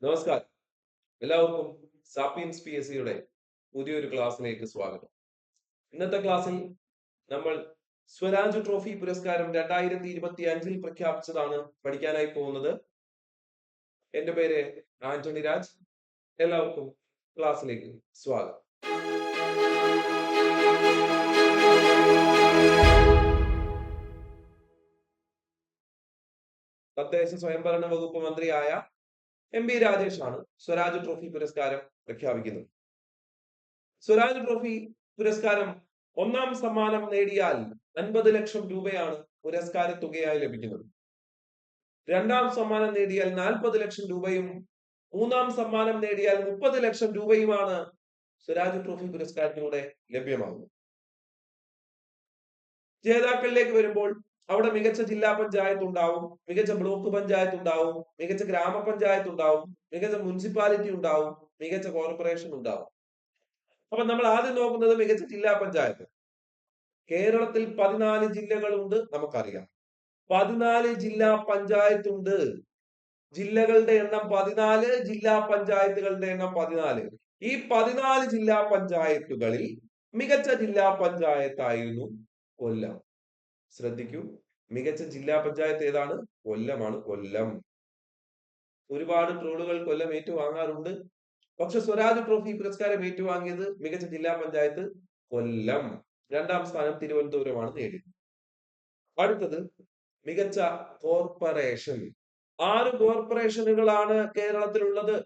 നമസ്കാരം. എല്ലാവർക്കും sapiens PSC പുതിയൊരു ക്ലാസ്സിലേക്ക് സ്വാഗതം. ഇന്നത്തെ ക്ലാസ്സിൽ നമ്മൾ സ്വരാജ് ട്രോഫി പുരസ്കാരം 2025 പ്രഖ്യാപിച്ചതാണ് പഠിക്കാനായി പോകുന്നത്. എന്റെ പേര് ആന്റണി രാജ്. എല്ലാവർക്കും ക്ലാസ്സിലേക്ക് സ്വാഗതം. തദ്ദേശ സ്വയംഭരണ വകുപ്പ് മന്ത്രിയായ MP രാജേഷ് ആണ് സ്വരാജ് ട്രോഫി പുരസ്കാരം പ്രഖ്യാപിക്കുന്നത്. സ്വരാജ് ട്രോഫി പുരസ്കാരം ഒന്നാം സമ്മാനം നേടിയാൽ 50 ലക്ഷം രൂപയാണ് പുരസ്കാര തുകയായി ലഭിക്കുന്നത്. രണ്ടാം സമ്മാനം നേടിയാൽ 40 ലക്ഷം രൂപയും മൂന്നാം സമ്മാനം നേടിയാൽ 30 ലക്ഷം രൂപയുമാണ് സ്വരാജ് ട്രോഫി പുരസ്കാരത്തിലൂടെ ലഭ്യമാകുന്നത്. ജേതാക്കളിലേക്ക് വരുമ്പോൾ അവിടെ മികച്ച ജില്ലാ പഞ്ചായത്ത് ഉണ്ടാവും, മികച്ച ബ്ലോക്ക് പഞ്ചായത്ത് ഉണ്ടാവും, മികച്ച ഗ്രാമപഞ്ചായത്ത് ഉണ്ടാവും, മികച്ച മുനിസിപ്പാലിറ്റി ഉണ്ടാവും, മികച്ച കോർപ്പറേഷൻ ഉണ്ടാവും. അപ്പൊ നമ്മൾ ആദ്യം നോക്കുന്നത് മികച്ച ജില്ലാ പഞ്ചായത്ത്. കേരളത്തിൽ 14 ജില്ലകളുണ്ട്, നമുക്കറിയാം. 14 ജില്ലാ പഞ്ചായത്ത് ഉണ്ട്. ജില്ലകളുടെ എണ്ണം 14, ജില്ലാ പഞ്ചായത്തുകളുടെ എണ്ണം 14. ഈ 14 ജില്ലാ പഞ്ചായത്തുകളിൽ മികച്ച ജില്ലാ പഞ്ചായത്തായിരുന്നു കൊല്ലം. ശ്രദ്ധിക്കൂ, മികച്ച ജില്ലാ പഞ്ചായത്ത് ഏതാണ്? കൊല്ലമാണ്. കൊല്ലം. ഒരുപാട് ട്രോളുകൾ കൊല്ലം ഏറ്റുവാങ്ങാറുണ്ട്. പക്ഷെ സ്വരാജ് ട്രോഫി പുരസ്കാരം ഏറ്റുവാങ്ങിയത് മികച്ച ജില്ലാ പഞ്ചായത്ത് കൊല്ലം. രണ്ടാം സ്ഥാനം തിരുവനന്തപുരമാണ് നേടിയത്. അടുത്തത് മികച്ച കോർപ്പറേഷൻ. 6 കോർപ്പറേഷനുകളാണ് കേരളത്തിലുള്ളത്.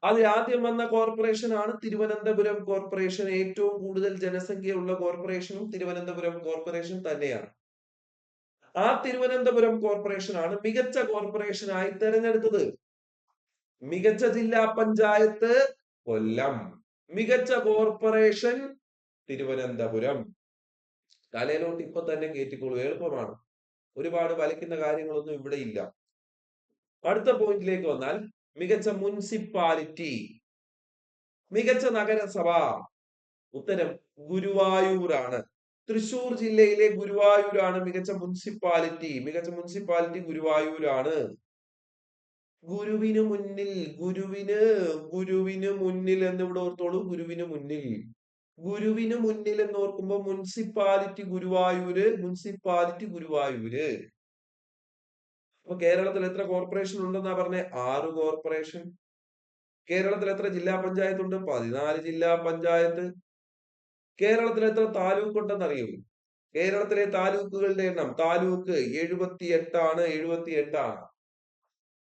അതിൽ ആദ്യം വന്ന കോർപ്പറേഷൻ ആണ് തിരുവനന്തപുരം കോർപ്പറേഷൻ. ഏറ്റവും കൂടുതൽ ജനസംഖ്യയുള്ള കോർപ്പറേഷനും തിരുവനന്തപുരം കോർപ്പറേഷൻ തന്നെയാണ്. ആ തിരുവനന്തപുരം കോർപ്പറേഷൻ ആണ് മികച്ച കോർപ്പറേഷനായി തെരഞ്ഞെടുത്തത്. മികച്ച ജില്ലാ പഞ്ചായത്ത് കൊല്ലം, മികച്ച കോർപ്പറേഷൻ തിരുവനന്തപുരം. തലയിലോട്ട് ഇപ്പൊ തന്നെ കയറ്റിക്കോളൂ, എളുപ്പമാണ്. ഒരുപാട് വലിക്കുന്ന കാര്യങ്ങളൊന്നും ഇവിടെ ഇല്ല. അടുത്ത പോയിന്റിലേക്ക് വന്നാൽ മികച്ച മുനിസിപ്പാലിറ്റി, മികച്ച നഗരസഭ. ഉത്തരം ഗുരുവായൂരാണ്. തൃശൂർ ജില്ലയിലെ ഗുരുവായൂരാണ് മികച്ച മുനിസിപ്പാലിറ്റി. മികച്ച മുനിസിപ്പാലിറ്റി ഗുരുവായൂരാണ്. ഗുരുവിന് മുന്നിൽ, ഗുരുവിന് മുന്നിൽ എന്ന് ഇവിടെ ഓർത്തോളൂ. ഗുരുവിന് മുന്നിൽ, ഗുരുവിന് മുന്നിൽ എന്ന് ഓർക്കുമ്പോൾ മുനിസിപ്പാലിറ്റി ഗുരുവായൂര്, മുനിസിപ്പാലിറ്റി ഗുരുവായൂര്. അപ്പൊ കേരളത്തിൽ എത്ര കോർപ്പറേഷൻ ഉണ്ടെന്നാ പറഞ്ഞേ? 6 കോർപ്പറേഷൻ. കേരളത്തിൽ എത്ര ജില്ലാ പഞ്ചായത്ത് ഉണ്ട്? 14 ജില്ലാ പഞ്ചായത്ത്. കേരളത്തിൽ എത്ര താലൂക്ക് ഉണ്ടെന്ന് അറിയൂ? കേരളത്തിലെ താലൂക്കുകളുടെ എണ്ണം, താലൂക്ക് 78 ആണ്. 78 ആണ്.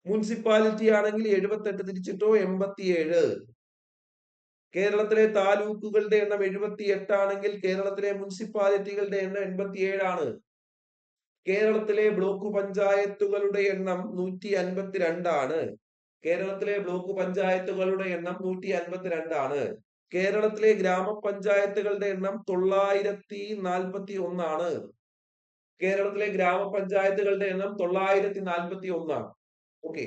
മുനിസിപ്പാലിറ്റി ആണെങ്കിൽ 78 തിരിച്ചിട്ടോ 87. കേരളത്തിലെ താലൂക്കുകളുടെ എണ്ണം 78 ആണെങ്കിൽ കേരളത്തിലെ മുനിസിപ്പാലിറ്റികളുടെ എണ്ണം 87 ആണ്. കേരളത്തിലെ ബ്ലോക്ക് പഞ്ചായത്തുകളുടെ എണ്ണം 152 ആണ്. കേരളത്തിലെ ബ്ലോക്ക് പഞ്ചായത്തുകളുടെ എണ്ണം 152 ആണ്. കേരളത്തിലെ ഗ്രാമപഞ്ചായത്തുകളുടെ എണ്ണം 941 ആണ്. കേരളത്തിലെ ഗ്രാമപഞ്ചായത്തുകളുടെ എണ്ണം 941 ആണ്. ഓക്കെ,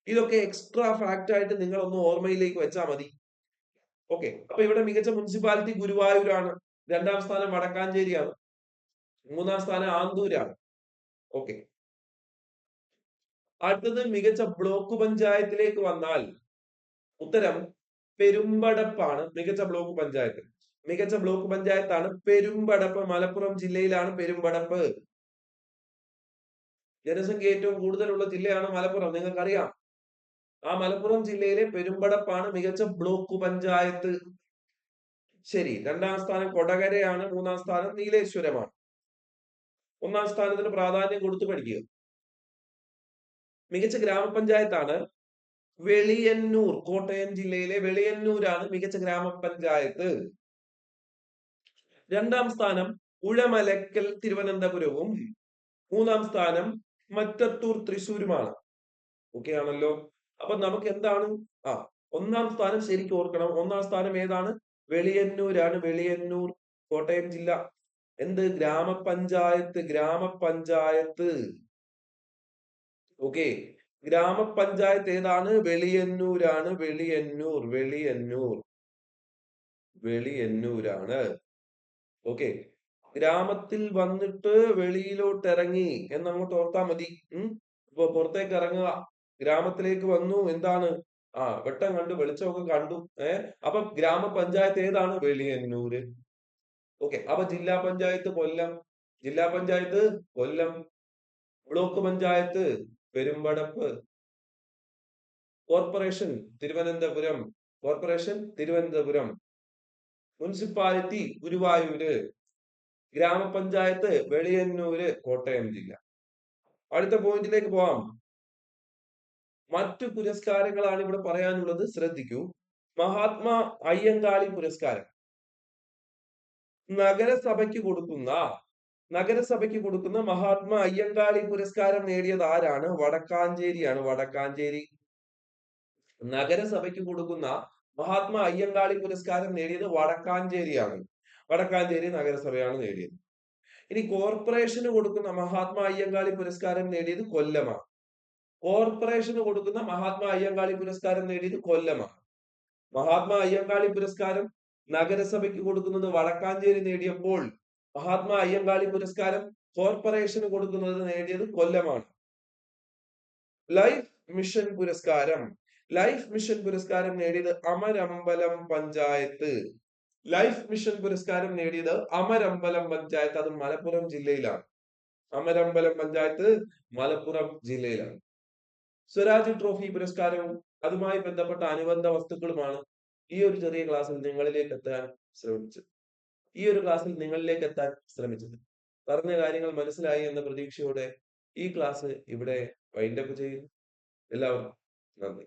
ഇതൊക്കെ എക്സ്ട്രാ ഫാക്ട് ആയിട്ട് നിങ്ങൾ ഒന്ന് ഓർമ്മയിലേക്ക് വെച്ചാൽ മതി. ഓക്കെ, അപ്പൊ ഇവിടെ മികച്ച മുനിസിപ്പാലിറ്റി ഗുരുവായൂരാണ്. രണ്ടാം സ്ഥാനം വടക്കാഞ്ചേരിയാണ്. മൂന്നാം സ്ഥാനം ആന്തൂരാണ്. ഓക്കെ, അടുത്തത് മികച്ച ബ്ലോക്ക് പഞ്ചായത്തിലേക്ക് വന്നാൽ ഉത്തരം പെരുമ്പടപ്പാണ്. മികച്ച ബ്ലോക്ക് പഞ്ചായത്ത്, മികച്ച ബ്ലോക്ക് പഞ്ചായത്താണ് പെരുമ്പടപ്പ്. മലപ്പുറം ജില്ലയിലാണ് പെരുമ്പടപ്പ്. ജനസംഖ്യ ഏറ്റവും കൂടുതലുള്ള ജില്ലയാണ് മലപ്പുറം, നിങ്ങൾക്കറിയാം. ആ മലപ്പുറം ജില്ലയിലെ പെരുമ്പടപ്പാണ് മികച്ച ബ്ലോക്ക് പഞ്ചായത്ത്. ശരി, രണ്ടാം സ്ഥാനം കൊടകരയാണ്. മൂന്നാം സ്ഥാനം നീലേശ്വരമാണ്. ഒന്നാം സ്ഥാനത്തിന് പ്രാധാന്യം കൊടുത്തു പഠിക്കുക. മികച്ച ഗ്രാമപഞ്ചായത്താണ് വെളിയന്നൂർ. കോട്ടയം ജില്ലയിലെ വെളിയന്നൂരാണ് മികച്ച ഗ്രാമപഞ്ചായത്ത്. രണ്ടാം സ്ഥാനം ഉഴമലക്കൽ തിരുവനന്തപുരവും മൂന്നാം സ്ഥാനം മറ്റത്തൂർ തൃശ്ശൂരുമാണ്. ഓക്കെ ആണല്ലോ. അപ്പൊ നമുക്ക് എന്താണ് ഒന്നാം സ്ഥാനം ശരിക്കും ഓർക്കണം. ഒന്നാം സ്ഥാനം ഏതാണ്? വെളിയന്നൂരാണ്. വെളിയന്നൂർ, കോട്ടയം ജില്ല. എന്ത്? ഗ്രാമപഞ്ചായത്ത്. ഗ്രാമപഞ്ചായത്ത്. ഓക്കെ, ഗ്രാമപഞ്ചായത്ത് ഏതാണ്? വെളിയന്നൂരാണ്. വെളിയന്നൂർ, വെളിയന്നൂർ, വെളിയന്നൂരാണ്. ഓക്കെ, ഗ്രാമത്തിൽ വന്നിട്ട് വെളിയിലോട്ട് ഇറങ്ങി എന്നങ്ങോട്ട് ഓർത്താ മതി. ഇപ്പൊ പുറത്തേക്ക് ഇറങ്ങുക, ഗ്രാമത്തിലേക്ക് വന്നു. എന്താണ്? വെട്ടം കണ്ടു, വെളിച്ചമൊക്കെ കണ്ടു. അപ്പൊ ഗ്രാമപഞ്ചായത്ത് ഏതാണ്? വെളിയന്നൂര്. ഓക്കെ. അപ്പൊ ജില്ലാ പഞ്ചായത്ത് കൊല്ലം. ജില്ലാ panchayat Kollam. Block panchayat Perumpadappu. Corporation Thiruvananthapuram. Corporation Thiruvananthapuram. Municipality Guruvayur. Grama panchayat Veliyannoor, Kottayam ജില്ല. അടുത്ത പോയിന്റിലേക്ക് പോവാം. മറ്റു പുരസ്കാരങ്ങളാണ് ഇവിടെ പറയാനുള്ളത്. ശ്രദ്ധിക്കൂ. മഹാത്മാ അയ്യങ്കാളി പുരസ്കാരം നഗരസഭയ്ക്ക് കൊടുക്കുന്ന മഹാത്മാ അയ്യങ്കാളി പുരസ്കാരം നേടിയത് ആരാണ്? വടക്കാഞ്ചേരിയാണ്. വടക്കാഞ്ചേരി. നഗരസഭയ്ക്ക് കൊടുക്കുന്ന മഹാത്മാ അയ്യങ്കാളി പുരസ്കാരം നേടിയത് വടക്കാഞ്ചേരിയാണ്. വടക്കാഞ്ചേരി നഗരസഭയാണ് നേടിയത്. ഇനി കോർപ്പറേഷന് കൊടുക്കുന്ന മഹാത്മാ അയ്യങ്കാളി പുരസ്കാരം നേടിയത് കൊല്ലമാണ്. കോർപ്പറേഷന് കൊടുക്കുന്ന മഹാത്മാ അയ്യങ്കാളി പുരസ്കാരം നേടിയത് കൊല്ലമാണ്. മഹാത്മാ അയ്യങ്കാളി പുരസ്കാരം നഗരസഭയ്ക്ക് കൊടുക്കുന്നത് വടക്കാഞ്ചേരി നേടിയപ്പോൾ മഹാത്മാ അയ്യങ്കാളി പുരസ്കാരം കോർപ്പറേഷന് കൊടുക്കുന്നത് നേടിയത് കൊല്ലമാണ്. ലൈഫ് മിഷൻ പുരസ്കാരം നേടിയത് അമരമ്പലം പഞ്ചായത്ത്. ലൈഫ് മിഷൻ പുരസ്കാരം നേടിയത് അമരമ്പലം പഞ്ചായത്ത്. അത് മലപ്പുറം ജില്ലയിലാണ്. അമരമ്പലം പഞ്ചായത്ത് മലപ്പുറം ജില്ലയിലാണ്. സ്വരാജ് ട്രോഫി പുരസ്കാരവും അതുമായി ബന്ധപ്പെട്ട അനുബന്ധ വസ്തുക്കളുമാണ് ഈ ഒരു ചെറിയ ക്ലാസ്സിൽ നിങ്ങളിലേക്ക് എത്താൻ ശ്രമിച്ചത്. പറഞ്ഞ കാര്യങ്ങൾ മനസ്സിലായി എന്ന പ്രതീക്ഷയോടെ ഈ ക്ലാസ് ഇവിടെ വൈൻഡപ്പ് ചെയ്യുന്നു. എല്ലാവർക്കും നന്ദി.